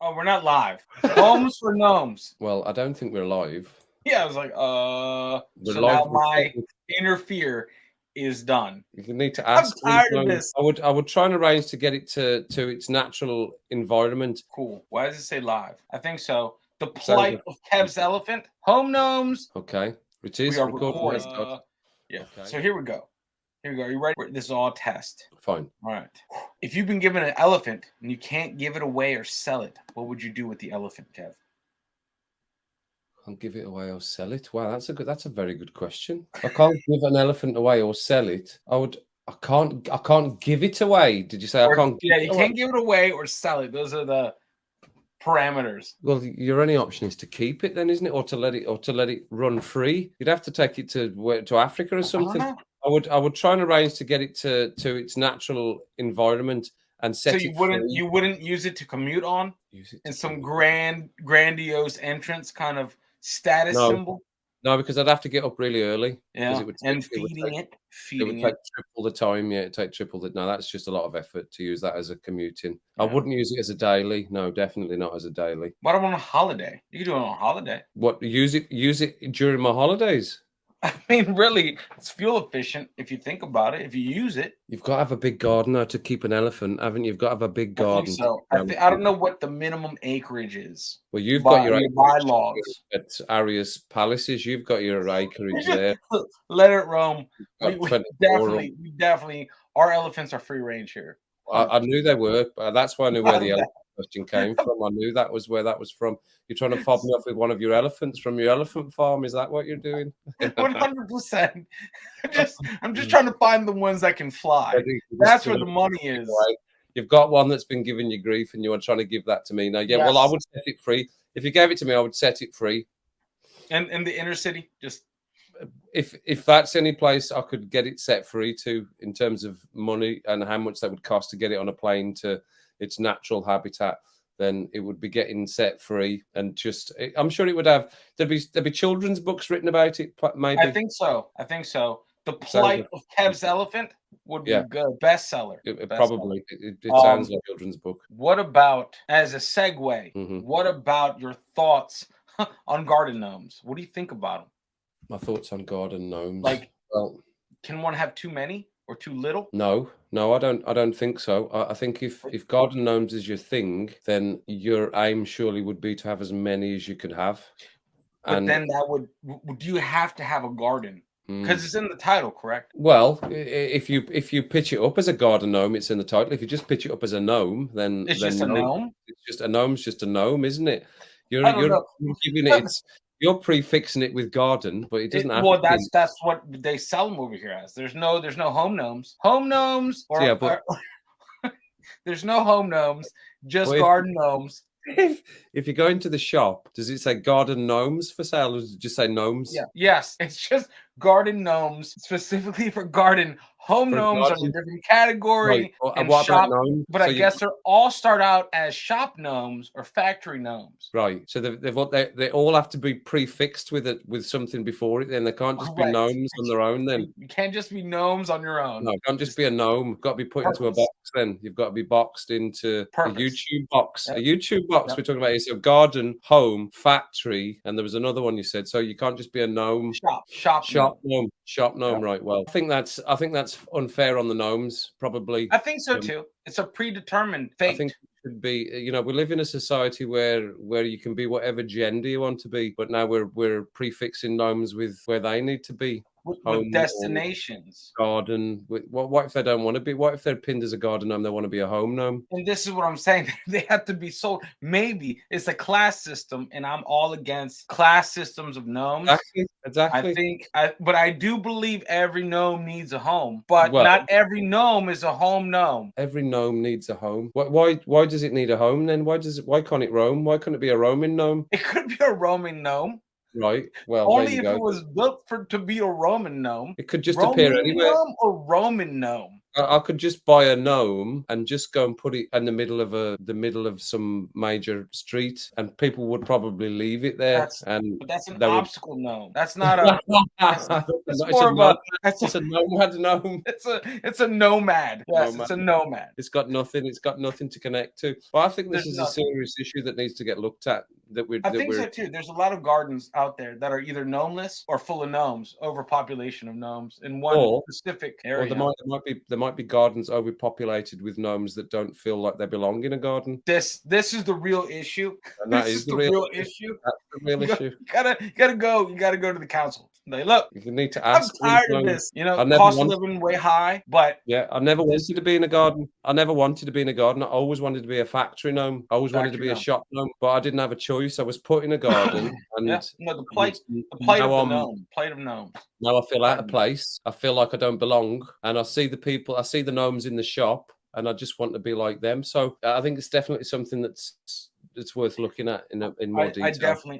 Oh, we're not live. Homes for gnomes. Well, I don't think we're live. Yeah, I was like, We're so live. now my interfere is done. You need to I'm ask. tired of this. I would try and arrange to get it to its natural environment. Cool. Why does it say live? I think so. The Sounds plight of Kev's elephant. Home gnomes. Okay. It We is are recording. recording. Yeah. Okay. So here we go. Here we go. Are you ready? This is all a test. Fine. All right. If you've been given an elephant and you can't give it away or sell it, what would you do with the elephant, Kev? I'll give it away or sell it. Wow, that's a very good question. I can't give an elephant away or sell it. I can't give it away. Did you say I can't? Yeah, you can't give it away or sell it. Those are the parameters. Well, your only option is to keep it then, isn't it? Or to let it run free. You'd have to take it to Africa or something. I would try and arrange to get it to its natural environment and set it free. You wouldn't use it to commute on? Use it in some grandiose entrance kind of status symbol? No, because I'd have to get up really early. Yeah, it would take triple the time. Yeah, it'd take triple the. No, that's just a lot of effort to use that as a commuting. Yeah. I wouldn't use it as a daily. No, definitely not as a daily. What about on a holiday? You could do it on a holiday. What, use it during my holidays? I mean, really, it's fuel efficient if you think about it. If you use it, you've got to have a big garden to keep an elephant, haven't you? You've got to have a big garden. I don't know what the minimum acreage is. Well, you've got your bylaws at Arias palaces. You've got your acreage there. Let it roam. We definitely. Our elephants are free range here. I knew they were. That's why I knew where the elephant question came from. I knew that was where that was from. You're trying to fob me off with one of your elephants from your elephant farm. Is that what you're doing? 100%. I'm just trying to find the ones that can fly. That's where the money is. Right. You've got one that's been giving you grief, and you are trying to give that to me now. Yeah, yes. Well, I would set it free. If you gave it to me, I would set it free. And in the inner city, just. If that's any place I could get it set free to in terms of money and how much that would cost to get it on a plane to its natural habitat, then it would be getting set free. And just, I'm sure it would have, there'd be children's books written about it, maybe. I think so. The Plight of Kev's Elephant would be good. Bestseller. Probably. It sounds like a children's book. What about, as a segue, what about your thoughts on garden gnomes? What do you think about them? My thoughts on garden gnomes. Well, can one have too many or too little? No, I don't think so. I think if garden gnomes is your thing, then your aim surely would be to have as many as you could have. But then do you have to have a garden? Because it's in the title, correct? Well, if you pitch it up as a garden gnome, it's in the title. If you just pitch it up as a gnome, then it's just a gnome. It's just a gnome's just a gnome, isn't it? You're giving it. You're prefixing it with garden, but it doesn't have. Well, that's what they sell them over here as. There's no home gnomes. Home gnomes, there's no home gnomes. Just garden gnomes. If you go into the shop, does it say garden gnomes for sale, or does it just say gnomes? Yeah. Yes, it's just garden gnomes, specifically for garden. Home gnomes are a different category. Right. And what shop, about gnomes? But so I guess they all start out as shop gnomes or factory gnomes. Right. So they all have to be prefixed with something before it. Then they can't just be gnomes on their own. Then you can't just be gnomes on your own. No, it can't just be a gnome. You've got to be put into a box. Then you've got to be boxed into a YouTube box. Yep. A YouTube box. Yep. We're talking about is a garden, home, factory, and there was another one you said. So you can't just be a gnome. Shop gnome. Right. Well, I think that's unfair on the gnomes. Probably. I think so too. It's a predetermined fate. I think it should be. We live in a society where you can be whatever gender you want to be, but now we're prefixing gnomes with where they need to be. With destinations. Garden. What if they don't want to be? What if they're pinned as a garden gnome? They want to be a home gnome. And this is what I'm saying. They have to be sold. Maybe it's a class system, and I'm all against class systems of gnomes. Exactly. But I do believe every gnome needs a home. But not every gnome is a home gnome. Every gnome needs a home. Why does it need a home then? Why can't it roam? Why couldn't it be a roaming gnome? It could be a roaming gnome. Right. Well, only if it was built to be a Roman gnome. It could just appear anywhere. Gnome or Roman gnome. I could just buy a gnome and just go and put it in the middle of some major street, and people would probably leave it there. But that's an they would. obstacle gnome. That's not a. That's It's more of a. it's a nomad gnome. It's a nomad. Yes, it's a nomad. It's got nothing. It's got nothing to connect to. Well, I think this There's is nothing. a serious issue that needs to get looked at. I think so too. There's a lot of gardens out there that are either gnomeless or full of gnomes, overpopulation of gnomes in one specific area. Or there might be gardens overpopulated with gnomes that don't feel like they belong in a garden. This is the real issue. And that is the real issue. That's the real issue. You gotta go to the council. Like, look, you need to ask. I'm tired of this. You know, cost of living way high, but yeah, I never wanted to be in a garden. I always wanted to be a factory gnome. I always wanted to be a shop gnome, but I didn't have a choice. I was put in a garden, and the plate of gnomes. Now I feel out of place. I feel like I don't belong, and I see the gnomes in the shop, and I just want to be like them. So I think it's definitely something that's worth looking at in more detail.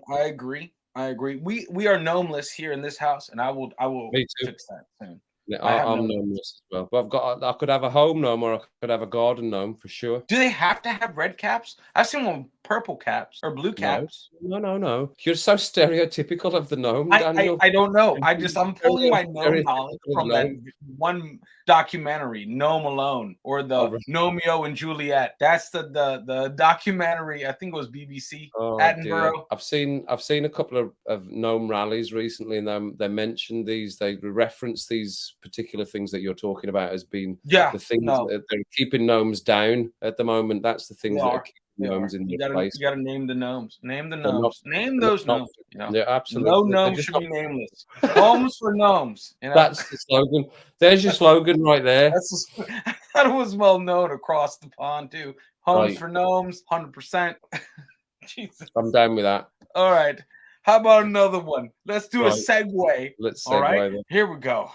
I agree. We are gnomeless here in this house, and I will fix that soon. Yeah, I'm gnomeless as well. But I could have a home gnome, or I could have a garden gnome for sure. Do they have to have red caps? I've seen one with purple caps or blue caps. No. You're so stereotypical of the gnome, Daniel. I don't know. I'm pulling my gnome knowledge from that one documentary, Gnome Alone, or the Gnomeo and Juliet. That's the documentary. I think it was BBC Edinburgh. Dear. I've seen a couple of gnome rallies recently, and they mentioned these. They reference these particular things that you're talking about as being the things that they're keeping gnomes down at the moment. That's the things that are keeping gnomes in their place. You got to name the gnomes. Name the gnomes. Name those gnomes. You know? Yeah, absolutely. No gnomes should be nameless. Homes for gnomes. You know? That's the slogan. There's your slogan right there. I thought it was well known across the pond too. Homes for gnomes, 100%. Jesus. I'm down with that. All right. How about another one? Let's do a segue. Let's segue. All right. Here we go.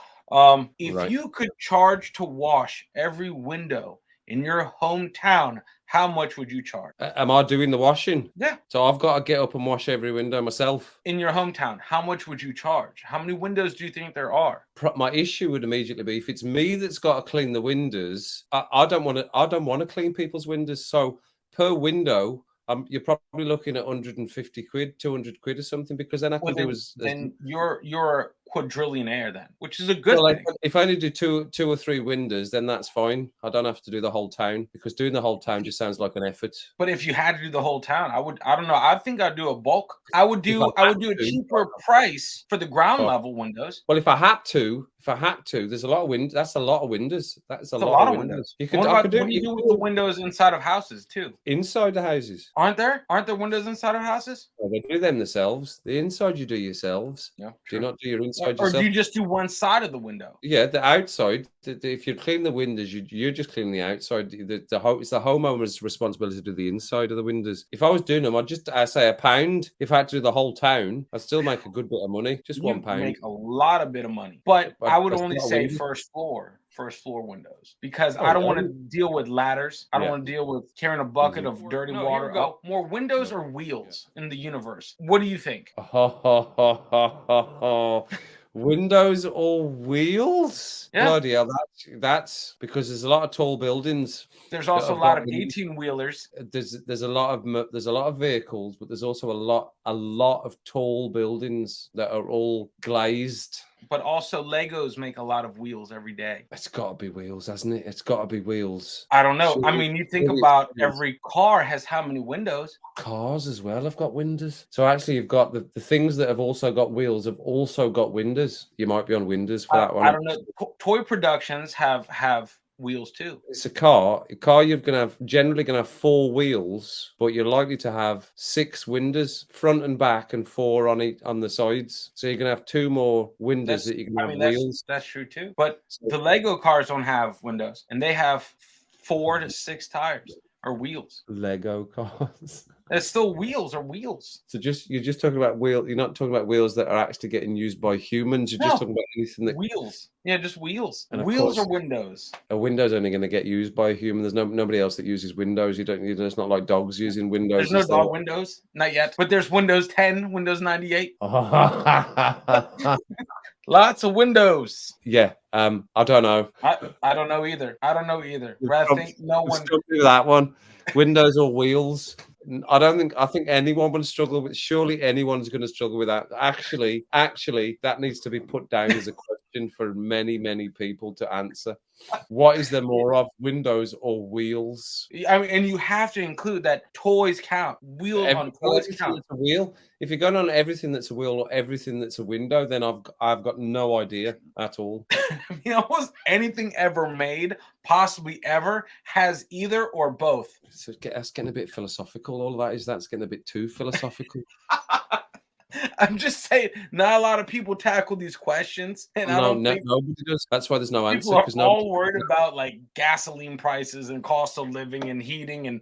If you could charge to wash every window in your hometown, how much would you charge? Am I doing the washing? Yeah. So I've got to get up and wash every window myself. In your hometown, how much would you charge? How many windows do you think there are? My issue would immediately be if it's me that's got to clean the windows. I don't want to clean people's windows. So per window, you're probably looking at 150 quid, 200 quid or something, because then I can do then you're a quadrillionaire then, which is a good thing. If I only do two or three windows, then that's fine. I don't have to do the whole town, because doing the whole town just sounds like an effort. But if you had to do the whole town, I don't know. I think I'd do a bulk. I would do a cheaper price for the ground level windows. Well, if I had to, there's a lot of windows. That's a lot of windows. That's a lot of windows. What do you do with the windows inside of houses too? Inside the houses. Aren't there windows inside of houses? Well, they do them themselves. The inside you do yourselves. Yeah. Do you not do your inside or yourself? Or do you just do one side of the window? Yeah, the outside. If you clean the windows, you're just cleaning the outside. It's the homeowner's responsibility to do the inside of the windows. If I was doing them, I'd say £1. If I had to do the whole town, I'd still make a good bit of money. Just £1. Make a lot of bit of money. But I would only say first floor windows, because I don't want to deal with ladders. I don't want to deal with carrying a bucket of dirty water. More windows or wheels in the universe. What do you think? Windows or wheels? Yeah. Bloody hell, that's because there's a lot of tall buildings. There's also a lot of 18-wheelers. There's a lot of vehicles, but there's also a lot of tall buildings that are all glazed. But also Legos make a lot of wheels every day. It's got to be wheels, hasn't it? It's got to be wheels. I don't know. I mean, you think about every car has how many windows? Cars as well have got windows. So actually you've got the things that have also got wheels have also got windows. You might be on windows for that one. I don't know. Toy productions have wheels too. It's a car. You're generally gonna have 4 wheels, but you're likely to have 6 windows, front and back, and 4 on the sides. So you're gonna have 2 more windows that you can have wheels. That's true too. But the Lego cars don't have windows, and they have 4 to 6 tires or wheels. Lego cars. It's still wheels or wheels. So you're just talking about wheels. You're not talking about wheels that are actually getting used by humans. You're just talking about anything that wheels. Yeah, just wheels. And wheels or windows. A window's only going to get used by a human. There's nobody else that uses windows. It's not like dogs using windows. There's no dog windows, not yet. But there's Windows 10, Windows 98. Lots of windows. Yeah. I don't know. I don't know either. I don't know either. But I think no one do that one. Windows or wheels. I don't think. I think anyone would struggle with. Surely anyone's going to struggle with that. Actually, that needs to be put down as a question for many, many people to answer. What is there more of, windows or wheels? I mean, and you have to include that toys count. Wheels on toys count. A wheel. If you're going on everything that's a wheel or everything that's a window, then I've got no idea at all. I mean, almost anything ever made, possibly ever, has either or both. So that's getting a bit philosophical. All of that's getting a bit too philosophical. I'm just saying, not a lot of people tackle these questions, and I don't think nobody does. That's why there's no answer. People are all worried about like gasoline prices and cost of living and heating and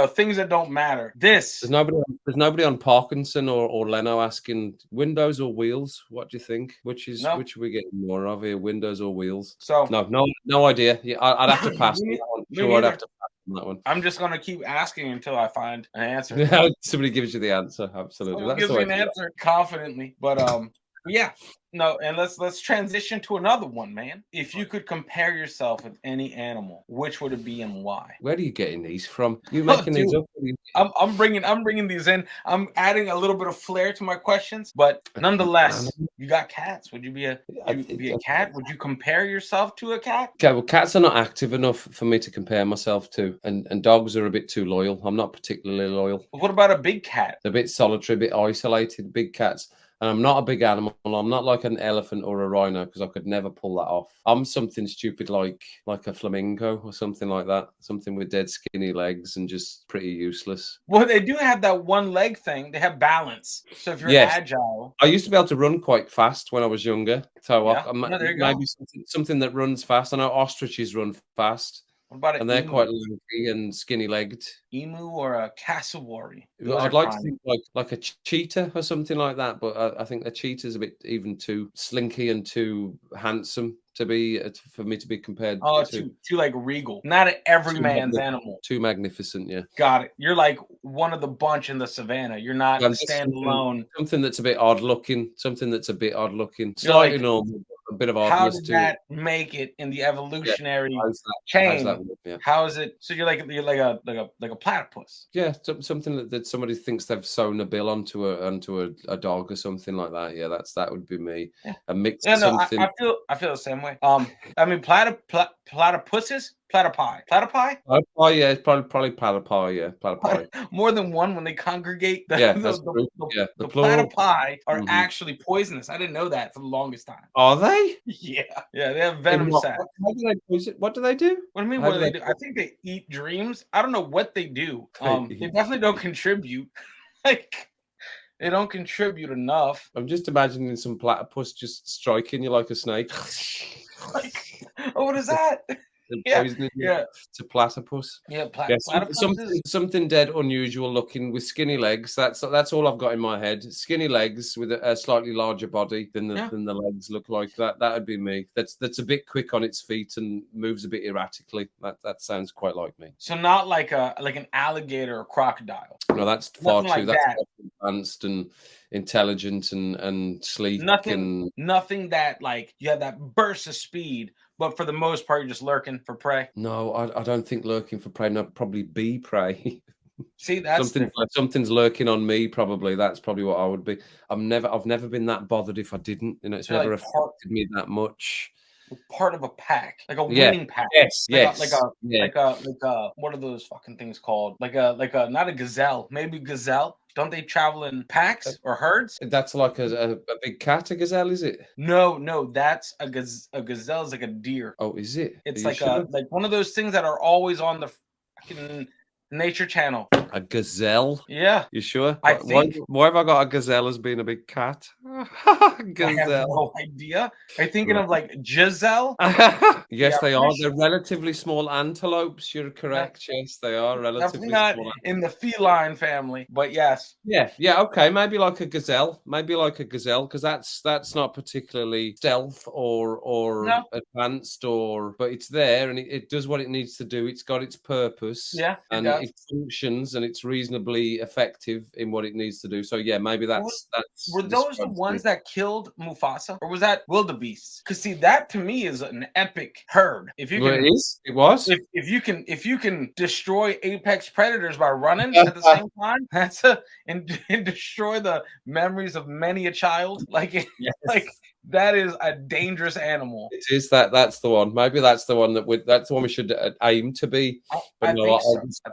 things that don't matter. There's nobody on Parkinson or Leno asking windows or wheels. What do you think? Which are we getting more of here? Windows or wheels? So no idea. Yeah, I'd have to pass. I'd have to pass on that one. I'm just gonna keep asking until I find an answer. Somebody gives you the answer. Absolutely. Someone gives me an answer confidently, but yeah. No, and let's transition to another one, man. If you could compare yourself with any animal, which would it be and why? Where are you getting these from? You making these up? I'm bringing these in. I'm adding a little bit of flair to my questions, but nonetheless, you got cats. Would you be a cat? Would you compare yourself to a cat? Okay, well, cats are not active enough for me to compare myself to, and dogs are a bit too loyal. I'm not particularly loyal. But what about a big cat? They're a bit solitary, a bit isolated. Big cats. And I'm not a big animal. I'm not like an elephant or a rhino because I could never pull that off. I'm something stupid like a flamingo or something like that. Something with dead skinny legs and just pretty useless. Well, they do have that one leg thing. They have balance. So if you're agile. I used to be able to run quite fast when I was younger. So maybe something that runs fast. I know ostriches run fast. What about and they're quite lanky and skinny-legged. Emu or a cassowary? I'd like to think like a cheetah or something like that, but I think a cheetah's a bit even too slinky and too handsome to be for me to be compared. Too like regal, not an everyman's animal. Too magnificent, yeah. Got it. You're like one of the bunch in the savannah. You're not standalone. Something that's a bit odd looking. Slightly normal. A bit of oddness. How did that make it in the evolutionary chain? How is it? So you're like a platypus. Yeah, something that somebody thinks they've sewn a bill onto a dog or something like that. Yeah, that would be me. Yeah. A mix. Yeah, no, I feel the same way. I mean, platypuses. Platypi. Platypi, yeah, it's probably platypi, yeah, platypi. More than one when they congregate. The platypi are actually poisonous. I didn't know that for the longest time. Are they? Yeah, they have venom sacs. How do they poison? What do they do? What do you mean? What do they do? I think they eat dreams. I don't know what they do. They definitely don't contribute. They don't contribute enough. I'm just imagining some platypus just striking you like a snake. What is that? It's a platypus. Something dead unusual looking with skinny legs. That's all I've got in my head. Skinny legs with a slightly larger body than the legs look like. That would be me. That's a bit quick on its feet and moves a bit erratically. That sounds quite like me. So not like an alligator or crocodile. No, that's far too. That's advanced and intelligent and sleek. Nothing that like you have that burst of speed. But for the most part, you're just lurking for prey. No, I don't think lurking for prey. No, probably be prey. See, that's something's lurking on me. Probably that's probably what I would be. I've never been that bothered if I didn't. It's never affected me that much. Part of a pack, like a winning pack. Yes. Like a what are those fucking things called? Like a not a gazelle, maybe gazelle. Don't they travel in packs or herds? That's like a big cat, a gazelle, is it? No, that's a gazelle is like a deer. Oh, is it? It's like one of those things that are always on the fucking Nature Channel. A gazelle? Yeah. You sure? I think. Why have I got a gazelle as being a big cat? Gazelle. I have no idea. Are you thinking of like Giselle? Yes, they are. They're relatively small antelopes. You're correct. Yeah. Yes, they are relatively not small. In the feline family, but yes. Yeah. Okay. Maybe like a gazelle. Because that's not particularly stealth or advanced but it's there and it does what it needs to do. It's got its purpose. Yeah. And it functions and it's reasonably effective in what it needs to do. So yeah, maybe that's were those the ones that killed Mufasa, or was that wildebeest? Because see, that to me is an epic herd. If you can, it was. If you can destroy apex predators by running at the same time, and destroy the memories of many a child, like that is a dangerous animal. It is that's the one. Maybe that's the one that's the one we should aim to be. But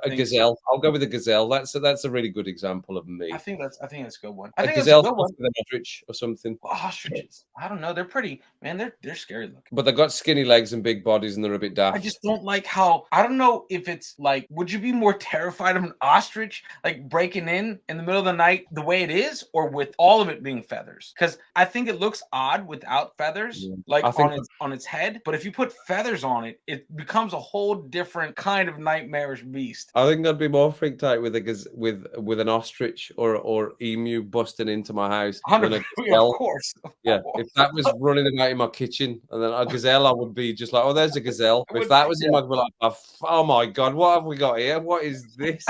a gazelle. I'll go with a gazelle. That's a really good example of me. I think that's a good one. I think gazelle, with an ostrich or something. Ostriches. I don't know. They're pretty, man. They're scary looking. But they've got skinny legs and big bodies, and they're a bit daft. I just don't like how. I don't know if it's like. Would you be more terrified of an ostrich like breaking in the middle of the night the way it is, or with all of it being feathers? Because I think it looks odd without feathers, like on its head. But if you put feathers on it, it becomes a whole different kind of nightmarish beast. I think I'd be more freaked out with an ostrich or emu busting into my house than a gazelle. Of course. If that was running about in my kitchen, and then a gazelle, I would be just like, oh, there's a gazelle. If that was in my, like, oh my god, what have we got here? What is this?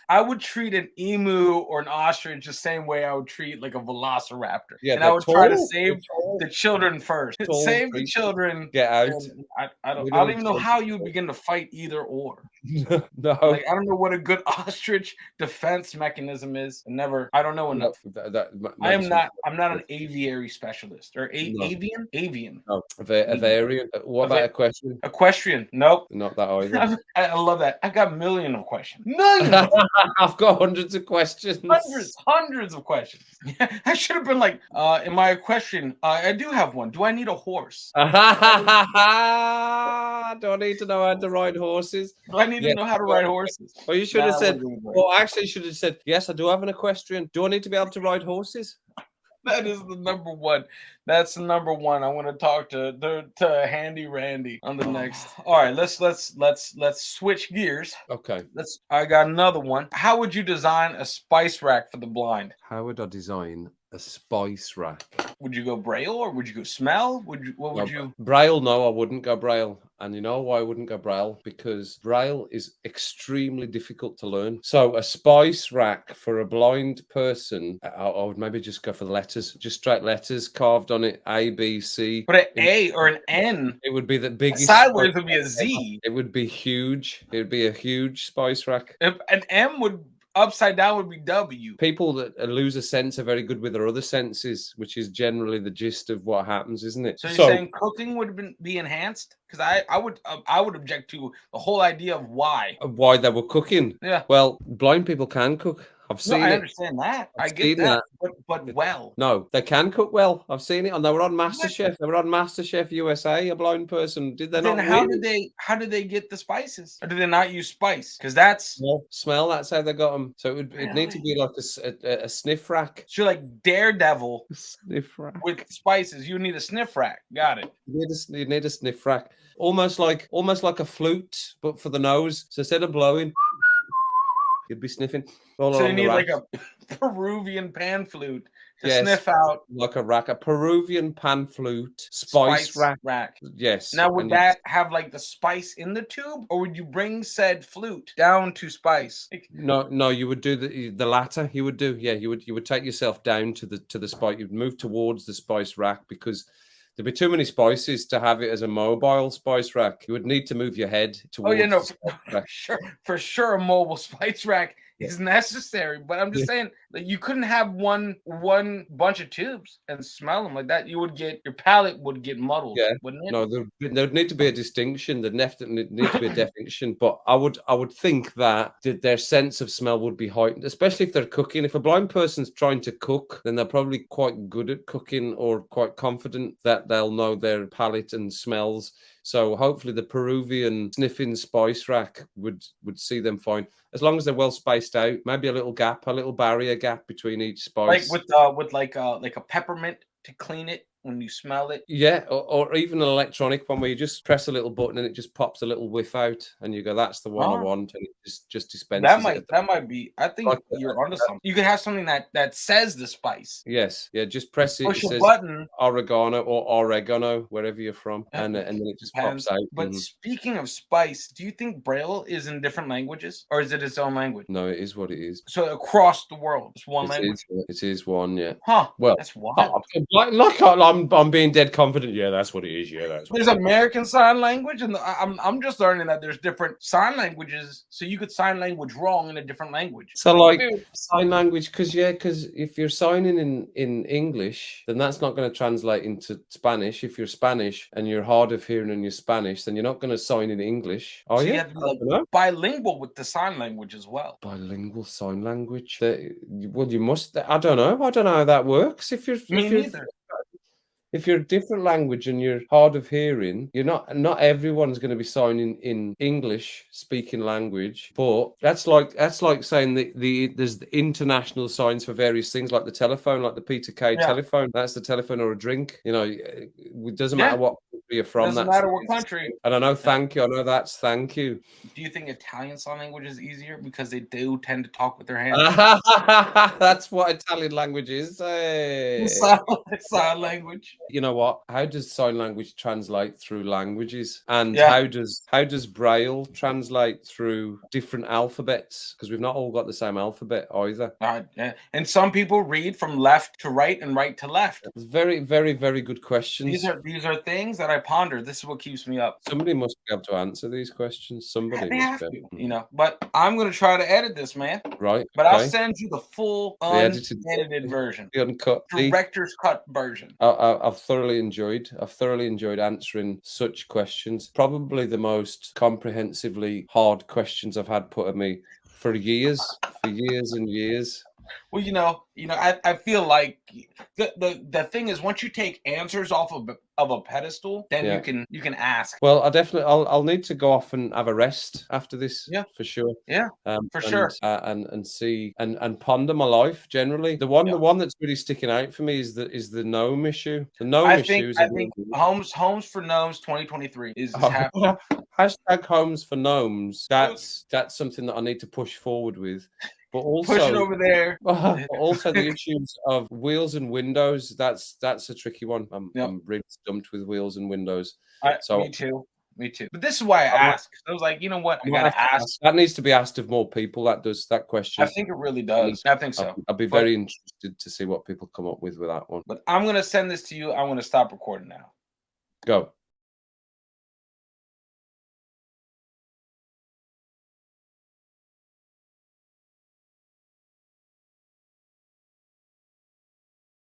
I would treat an emu or an ostrich the same way I would treat like a velociraptor. Yeah, and I would try to save the children first. Save the children. Get out. I don't even know how you would begin to fight either or. No, like, I don't know what a good ostrich defense mechanism is. I don't know enough. I'm not an aviary specialist or avian. No, a variant. What about equestrian? Equestrian. Nope. Not that either. I love that. I got millions of questions. Millions. I've got hundreds of questions. Hundreds of questions. I should have been like, in my equestrian, I do have one. Do I need a horse? Do I need to know how to ride horses? Do I need to know how to ride horses? Well, you should have said, well, actually, you should have said, yes, I do have an equestrian. Do I need to be able to ride horses? That is the number one. That's the number one. I want to talk to Handy Randy on the next. All right, let's switch gears. Okay. I got another one. How would you design a spice rack for the blind? How would I design a spice rack? Would you go Braille or would you go smell? What would you? Braille? No, I wouldn't go Braille. And you know why I wouldn't go Braille? Because Braille is extremely difficult to learn. So a spice rack for a blind person, I would maybe just go for the letters, just straight letters carved on it, A, B, C. But an A or an N. It would be the biggest. Sideways would be a Z. It would be huge. It would be a huge spice rack. An M would. Upside down would be W. People that lose a sense are very good with their other senses, which is generally the gist of what happens, isn't it? So you're saying cooking would be enhanced? Because I would object to the whole idea of why they were cooking. Yeah. Well, blind people can cook. I've seen it. I understand that. I get that. But well. No, they can cook well. I've seen it. And they were on MasterChef. They were on MasterChef USA, a blind person. Did they not? Then how did they get the spices? Or did they not use spice? Because that's smell. That's how they got them. So it'd need to be like a sniff rack. So like Daredevil sniff rack with spices. You need a sniff rack. Got it. You need a sniff rack. Almost like a flute, but for the nose. So instead of blowing, you'd be sniffing. So you need like a Peruvian pan flute to sniff out. Like a Peruvian pan flute spice rack. Yes. Now would that have like the spice in the tube, or would you bring said flute down to spice? No, you would do the latter. You would do, you would take yourself down to the spice. You'd move towards the spice rack because there'd be too many spices to have it as a mobile spice rack. You would need to move your head towards. For sure, a mobile spice rack is necessary. But I'm just saying that you couldn't have one bunch of tubes and smell them like that. Your palate would get muddled. Yeah. Wouldn't it? No, there'd need to be a distinction. There'd definitely need to be a definition. But I would think that their sense of smell would be heightened, especially if they're cooking. If a blind person's trying to cook, then they're probably quite good at cooking or quite confident that they'll know their palate and smells. So hopefully the Peruvian sniffing spice rack would see them fine, as long as they're well spaced out. Maybe a little barrier gap between each spice. Like with like a peppermint to clean it when you smell it? Yeah, or even an electronic one where you just press a little button and it just pops a little whiff out, and you go, "That's the one I want," and it just dispenses it. That might be. I think you're onto something. You can have something that says the spice. Yes, yeah. Just press it. Push It a says button. oregano or oregano, wherever you're from, and then it just pops out. But speaking of spice, do you think Braille is in different languages, or is it its own language? No, it is what it is. So across the world, it's one language. It is one, yeah. Huh? Well, that's wild. I'm being dead confident. Yeah, that's what it is. Yeah, that's. There's American Sign Language, and I'm just learning that there's different sign languages, so you could sign language wrong in a different language. So like sign language, because if you're signing in English, then that's not going to translate into Spanish. If you're Spanish and you're hard of hearing and you're Spanish, then you're not going to sign in English. Oh, so you have to be bilingual with the sign language as well. Bilingual sign language. Well, you must. I don't know how that works. If you're a different language and you're hard of hearing, you're not everyone's going to be signing in English speaking language. But that's like saying there's the international signs for various things, like the telephone, like the Peter K telephone. That's the telephone, or a drink. You know, it doesn't matter what country you're from. Doesn't matter what country. And I know thank you. I know that's thank you. Do you think Italian sign language is easier because they do tend to talk with their hands? That's what Italian language is. Hey. Sign language. You know what? How does sign language translate through languages? And how does Braille translate through different alphabets? Because we've not all got the same alphabet either. And some people read from left to right and right to left. It's very, very, very good questions. These are things that I ponder. This is what keeps me up. Somebody must be able to answer these questions. Somebody must be. You know, but I'm going to try to edit this, man. Right. But I'll send you the full unedited version. The uncut. Director's cut version. I've thoroughly enjoyed answering such questions. Probably the most comprehensively hard questions I've had put at me for years and years. Well, you know, I feel like the thing is, once you take answers off of a pedestal, then you can ask. Well, I'll need to go off and have a rest after this. Yeah, for sure. Yeah, sure. And see and ponder my life generally. The one that's really sticking out for me is the gnome issue. The gnome issue. I think Homes for Gnomes 2023 is happening. Hashtag Homes for Gnomes. That's something that I need to push forward with. But also push it over there. Also the issues of wheels and windows. That's a tricky one. I'm really stumped with wheels and windows. Me too. But this is why I asked. I was like, you know what? I gotta ask. That needs to be asked of more people. That question. I think it really does. I think so. I'll be very interested to see what people come up with that one. But I'm gonna send this to you. I'm gonna stop recording now. Go.